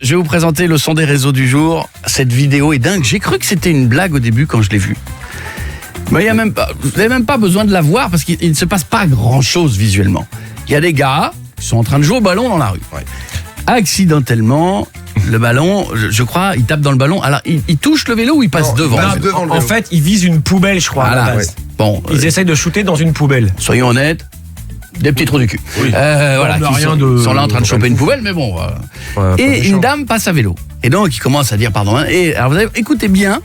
Je vais vous présenter le son des réseaux du jour. Cette vidéo est dingue. J'ai cru que c'était une blague au début quand je l'ai vue. Mais vous n'avez même pas besoin de la voir parce qu'il ne se passe pas grand-chose visuellement. Il y a des gars qui sont en train de jouer au ballon dans la rue. Ouais. Accidentellement, le ballon, je crois, il tape dans le ballon. Alors, il touche le vélo ou il passe devant le vélo ? En fait, ils visent une poubelle, je crois. Voilà, à la base. ouais. Bon, ils essayent de shooter dans une poubelle. Soyons honnêtes. Des petits trous du cul. Oui. Voilà, qui sont là en train de choper une poubelle, mais bon. Et une dame passe à vélo. Et donc, il commence à dire pardon. Et alors, écoutez bien,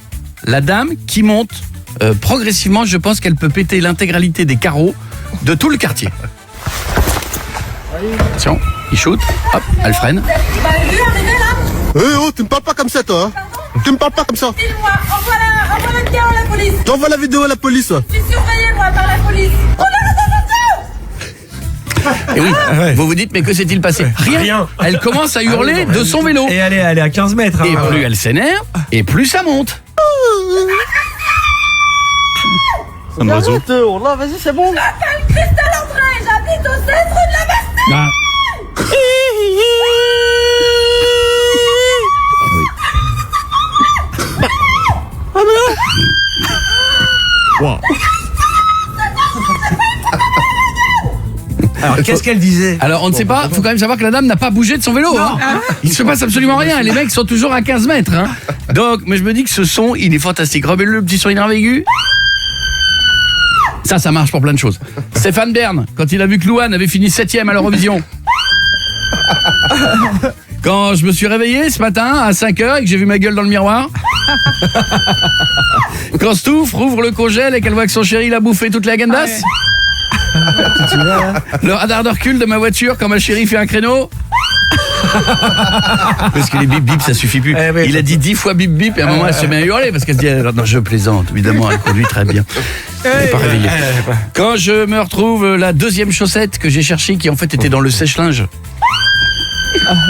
la dame qui monte progressivement, je pense qu'elle peut péter l'intégralité des carreaux de tout le quartier. Attention, il shoot, hop, elle freine. Vous m'avez vu arriver là ? Oh, tu me parles pas comme ça, toi. Tu me parles pas comme ça. Dis-moi, envoie la vidéo à la police. J'envoie la vidéo à la police. Je suis surveillée, moi, par la police. On a Et oui, vous vous dites, mais que s'est-il passé ? Rien. Elle commence à hurler de son vélo. Et elle est à 15 mètres. Et plus elle s'énerve, et plus ça monte. Arrête, là, vas-y, c'est bon. Je m'appelle Christelle André, j'habite au centre de la Bastille. Ah. Alors, qu'est-ce qu'elle disait ? Alors, on ne sait pas, il faut quand même savoir que la dame n'a pas bougé de son vélo. Hein. Il ne se passe absolument rien. Les mecs sont toujours à 15 mètres. Hein. Donc, mais je me dis que ce son, il est fantastique. Remets-le, le petit son énervé aigu. Ça marche pour plein de choses. Stéphane Bern, quand il a vu que Louane avait fini 7ème à l'Eurovision. Quand je me suis réveillé ce matin à 5h et que j'ai vu ma gueule dans le miroir. Quand Stouff rouvre le congèle et qu'elle voit que son chéri l'a bouffé toute la gandasse. Le radar de recul de ma voiture quand ma chérie fait un créneau. Parce que les bip bip ça suffit plus. Il a dit 10 fois bip bip et à un moment elle se met à hurler parce qu'elle se dit non, je plaisante, évidemment elle conduit très bien. Elle n'est pas réveillée. Quand je me retrouve la deuxième chaussette que j'ai cherchée qui en fait était dans le sèche-linge.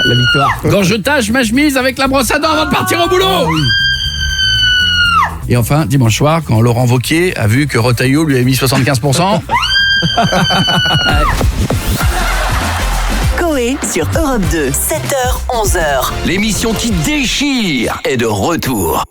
La victoire. Quand je tâche ma chemise avec la brosse à dents avant de partir au boulot. Et enfin, dimanche soir, quand Laurent Wauquiez a vu que Retailleau lui avait mis 75%. Coé sur Europe 2, 7h, 11h. L'émission qui déchire est de retour.